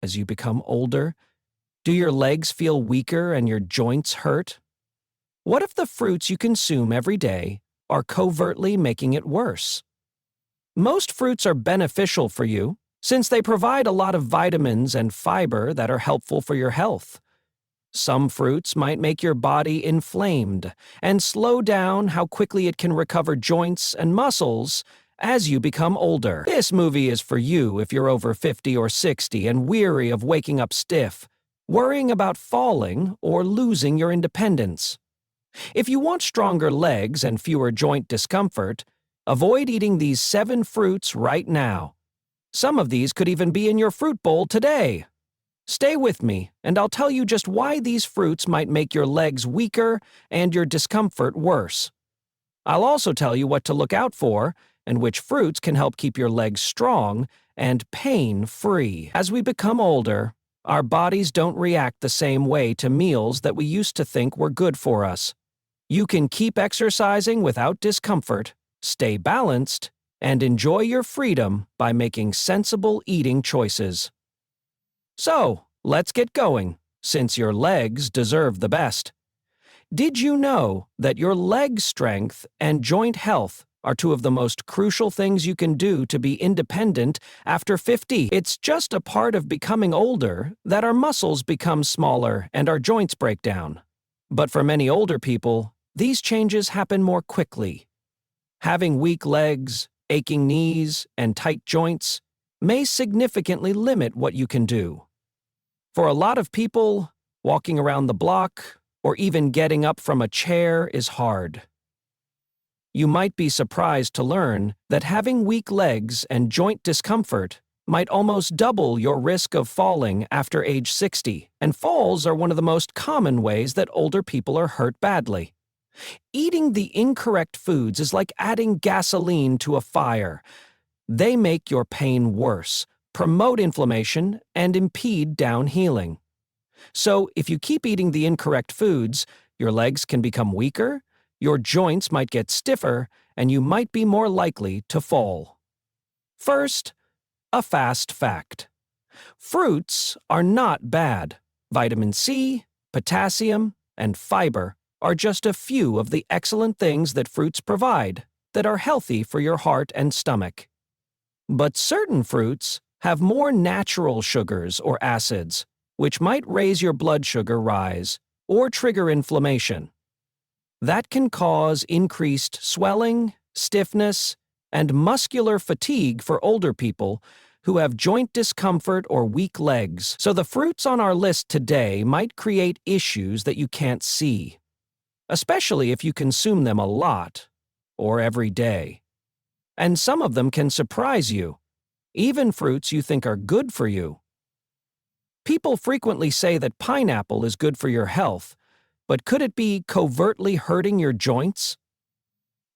as you become older? Do your legs feel weaker and your joints hurt? What if the fruits you consume every day are covertly making it worse? Most fruits are beneficial for you since they provide a lot of vitamins and fiber that are helpful for your health. Some fruits might make your body inflamed and slow down how quickly it can recover joints and muscles as you become older. This movie is for you if you're over 50 or 60 and weary of waking up stiff, worrying about falling or losing your independence. If you want stronger legs and fewer joint discomfort, avoid eating these 7 fruits right now. Some of these could even be in your fruit bowl today. Stay with me, and I'll tell you just why these fruits might make your legs weaker and your discomfort worse. I'll also tell you what to look out for and which fruits can help keep your legs strong and pain-free. As we become older, our bodies don't react the same way to meals that we used to think were good for us. You can keep exercising without discomfort, stay balanced, and enjoy your freedom by making sensible eating choices. So, let's get going, since your legs deserve the best. Did you know that your leg strength and joint health are 2 of the most crucial things you can do to be independent after 50? It's just a part of becoming older that our muscles become smaller and our joints break down. But for many older people, these changes happen more quickly. Having weak legs, aching knees, and tight joints may significantly limit what you can do. For a lot of people, walking around the block or even getting up from a chair is hard. You might be surprised to learn that having weak legs and joint discomfort might almost double your risk of falling after age 60, and falls are one of the most common ways that older people are hurt badly. Eating the incorrect foods is like adding gasoline to a fire. They make your pain worse, promote inflammation, and impede down healing. So, if you keep eating the incorrect foods, your legs can become weaker, your joints might get stiffer, and you might be more likely to fall. First, a fast fact. Fruits are not bad. Vitamin C, potassium, and fiber are just a few of the excellent things that fruits provide that are healthy for your heart and stomach. But certain fruits have more natural sugars or acids, which might raise your blood sugar rise or trigger inflammation. That can cause increased swelling, stiffness, and muscular fatigue for older people who have joint discomfort or weak legs. So the fruits on our list today might create issues that you can't see, especially if you consume them a lot or every day. And some of them can surprise you, even fruits you think are good for you. People frequently say that pineapple is good for your health, but could it be covertly hurting your joints?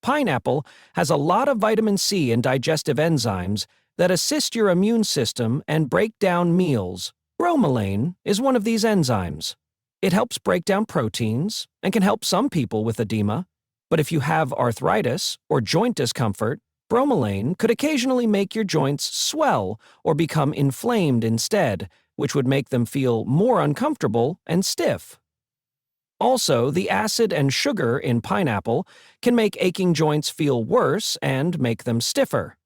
Pineapple has a lot of vitamin C and digestive enzymes that assist your immune system and break down meals. Bromelain is one of these enzymes. It helps break down proteins and can help some people with edema, but if you have arthritis or joint discomfort, bromelain could occasionally make your joints swell or become inflamed instead, which would make them feel more uncomfortable and stiff. Also, the acid and sugar in pineapple can make aching joints feel worse and make them stiffer.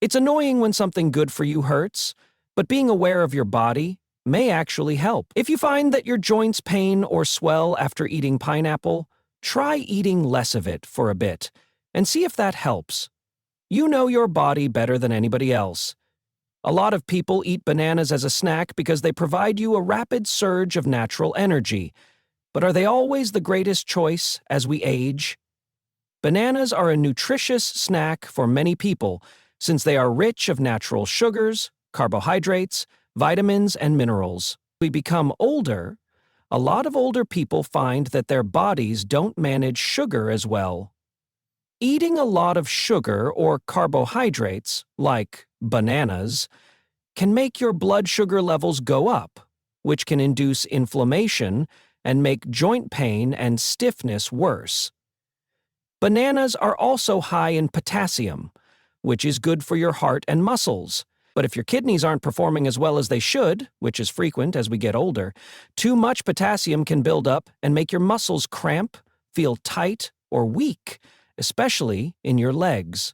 It's annoying when something good for you hurts, but being aware of your body may actually help. If you find that your joints pain or swell after eating pineapple, try eating less of it for a bit and see if that helps. You know your body better than anybody else. A lot of people eat bananas as a snack because they provide you a rapid surge of natural energy. But are they always the greatest choice as we age? Bananas are a nutritious snack for many people since they are rich of natural sugars, carbohydrates, vitamins, and minerals. As we become older, a lot of older people find that their bodies don't manage sugar as well. Eating a lot of sugar or carbohydrates, like bananas, can make your blood sugar levels go up, which can induce inflammation and make joint pain and stiffness worse. Bananas are also high in potassium, which is good for your heart and muscles, But if your kidneys aren't performing as well as they should, which is frequent as we get older, too much potassium can build up and make your muscles cramp, feel tight, or weak, especially in your legs.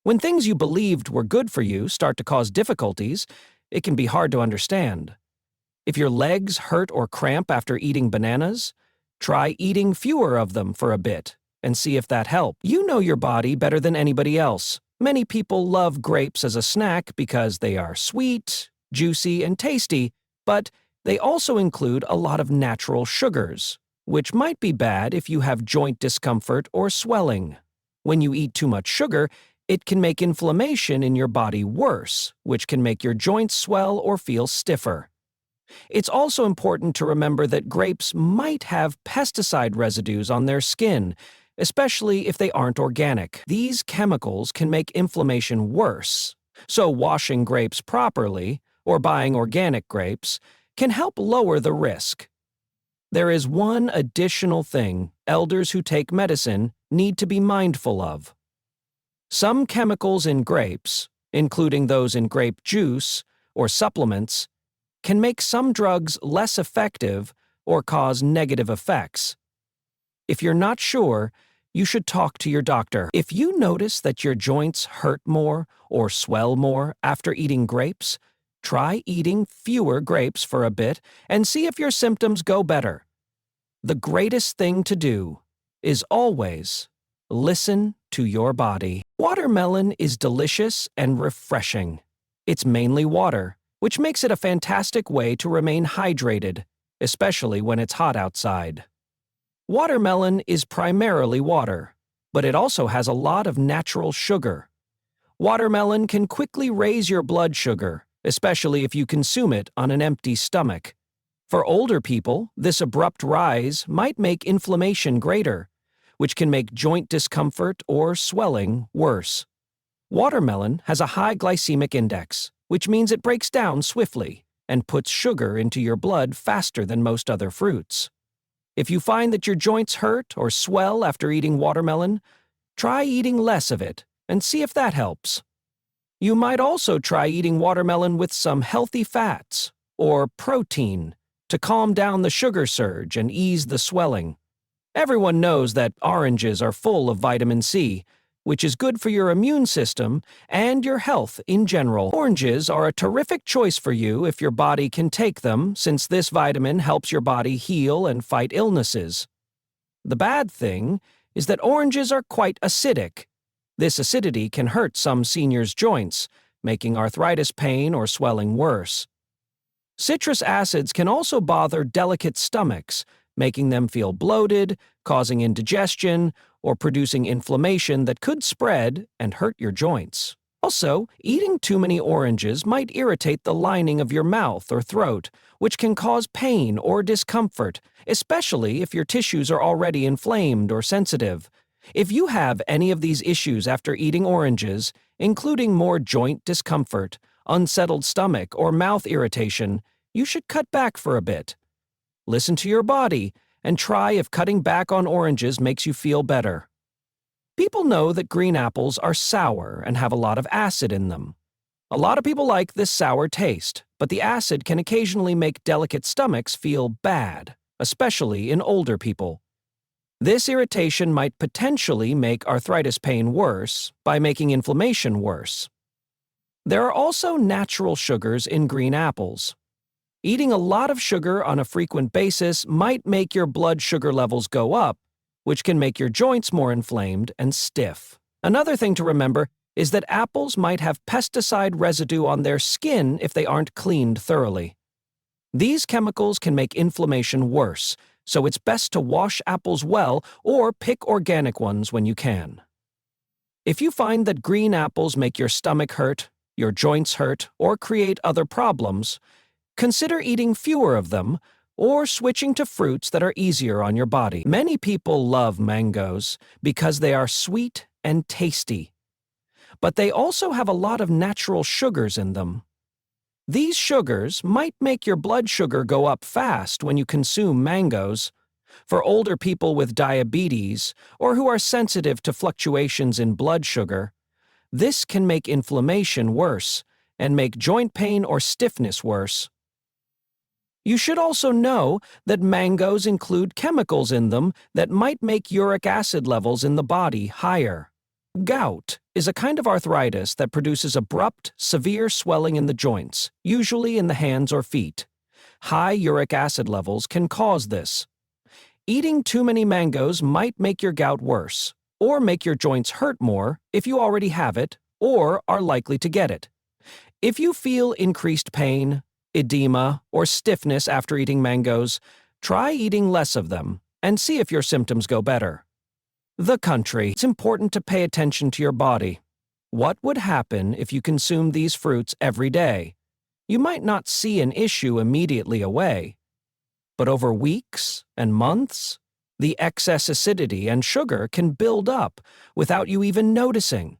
When things you believed were good for you start to cause difficulties, it can be hard to understand. If your legs hurt or cramp after eating bananas, try eating fewer of them for a bit and see if that helps. You know your body better than anybody else. Many people love grapes as a snack because they are sweet, juicy, and tasty, but they also include a lot of natural sugars, which might be bad if you have joint discomfort or swelling. When you eat too much sugar, it can make inflammation in your body worse, which can make your joints swell or feel stiffer. It's also important to remember that grapes might have pesticide residues on their skin, especially if they aren't organic. These chemicals can make inflammation worse, so washing grapes properly, or buying organic grapes, can help lower the risk. There is one additional thing elders who take medicine need to be mindful of. Some chemicals in grapes, including those in grape juice or supplements, can make some drugs less effective or cause negative effects. If you're not sure, you should talk to your doctor. If you notice that your joints hurt more or swell more after eating grapes, try eating fewer grapes for a bit and see if your symptoms go better. The greatest thing to do is always listen to your body. Watermelon is delicious and refreshing. It's mainly water, which makes it a fantastic way to remain hydrated, especially when it's hot outside. Watermelon is primarily water, but it also has a lot of natural sugar. Watermelon can quickly raise your blood sugar, especially if you consume it on an empty stomach. For older people, this abrupt rise might make inflammation greater, which can make joint discomfort or swelling worse. Watermelon has a high glycemic index, which means it breaks down swiftly and puts sugar into your blood faster than most other fruits. If you find that your joints hurt or swell after eating watermelon, try eating less of it and see if that helps. You might also try eating watermelon with some healthy fats or protein to calm down the sugar surge and ease the swelling. Everyone knows that oranges are full of vitamin C, which is good for your immune system and your health in general. Oranges are a terrific choice for you if your body can take them, since this vitamin helps your body heal and fight illnesses. The bad thing is that oranges are quite acidic. This acidity can hurt some seniors' joints, making arthritis pain or swelling worse. Citrus acids can also bother delicate stomachs, making them feel bloated, causing indigestion, or producing inflammation that could spread and hurt your joints. Also, eating too many oranges might irritate the lining of your mouth or throat, which can cause pain or discomfort, especially if your tissues are already inflamed or sensitive. If you have any of these issues after eating oranges, including more joint discomfort, unsettled stomach, or mouth irritation, you should cut back for a bit. Listen to your body and try if cutting back on oranges makes you feel better. People know that green apples are sour and have a lot of acid in them. A lot of people like this sour taste, but the acid can occasionally make delicate stomachs feel bad, especially in older people. This irritation might potentially make arthritis pain worse by making inflammation worse. There are also natural sugars in green apples. Eating a lot of sugar on a frequent basis might make your blood sugar levels go up, which can make your joints more inflamed and stiff. Another thing to remember is that apples might have pesticide residue on their skin if they aren't cleaned thoroughly. These chemicals can make inflammation worse, so it's best to wash apples well or pick organic ones when you can. If you find that green apples make your stomach hurt, your joints hurt, or create other problems, consider eating fewer of them or switching to fruits that are easier on your body. Many people love mangoes because they are sweet and tasty, but they also have a lot of natural sugars in them. These sugars might make your blood sugar go up fast when you consume mangoes. For older people with diabetes or who are sensitive to fluctuations in blood sugar, this can make inflammation worse and make joint pain or stiffness worse. You should also know that mangoes include chemicals in them that might make uric acid levels in the body higher. Gout is a kind of arthritis that produces abrupt, severe swelling in the joints, usually in the hands or feet. High uric acid levels can cause this. Eating too many mangoes might make your gout worse, or make your joints hurt more if you already have it or are likely to get it. If you feel increased pain, edema, or stiffness after eating mangoes, try eating less of them and see if your symptoms go better. The country. It's important to pay attention to your body. What would happen if you consume these fruits every day? You might not see an issue immediately away, but over weeks and months, the excess acidity and sugar can build up without you even noticing.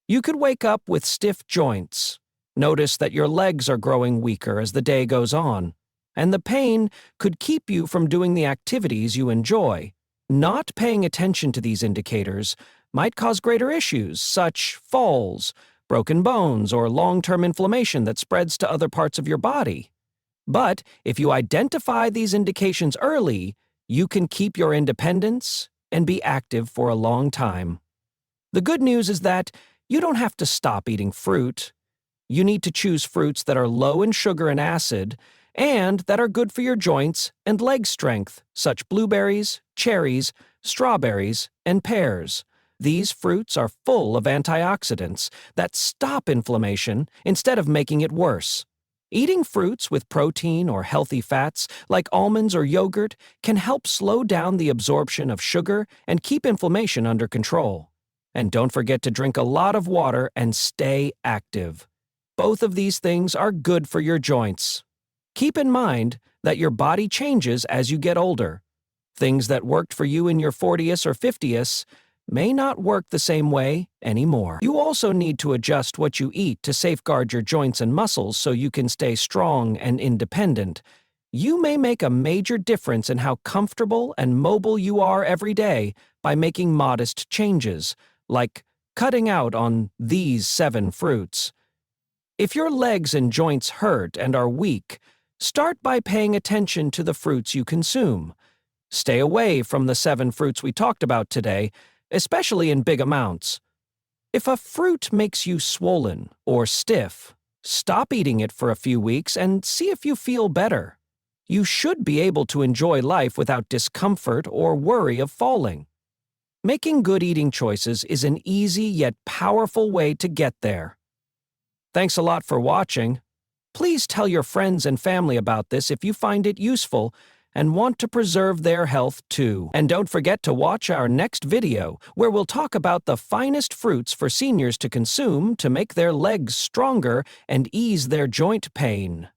You could wake up with stiff joints, notice that your legs are growing weaker as the day goes on, and the pain could keep you from doing the activities you enjoy. Not paying attention to these indicators might cause greater issues, such falls, broken bones, or long-term inflammation that spreads to other parts of your body. But if you identify these indications early, you can keep your independence and be active for a long time. The good news is that you don't have to stop eating fruit. You need to choose fruits that are low in sugar and acid, and that are good for your joints and leg strength, such blueberries, cherries, strawberries, and pears. These fruits are full of antioxidants that stop inflammation instead of making it worse. Eating fruits with protein or healthy fats, like almonds or yogurt, can help slow down the absorption of sugar and keep inflammation under control. And don't forget to drink a lot of water and stay active. Both of these things are good for your joints. Keep in mind that your body changes as you get older. Things that worked for you in your 40s or 50s may not work the same way anymore. You also need to adjust what you eat to safeguard your joints and muscles so you can stay strong and independent. You may make a major difference in how comfortable and mobile you are every day by making modest changes, like cutting out on these 7 fruits. If your legs and joints hurt and are weak, start by paying attention to the fruits you consume. Stay away from the 7 fruits we talked about today, especially in big amounts. If a fruit makes you swollen or stiff, stop eating it for a few weeks and see if you feel better. You should be able to enjoy life without discomfort or worry of falling. Making good eating choices is an easy yet powerful way to get there. Thanks a lot for watching. Please tell your friends and family about this if you find it useful and want to preserve their health too. And don't forget to watch our next video, where we'll talk about the finest fruits for seniors to consume to make their legs stronger and ease their joint pain.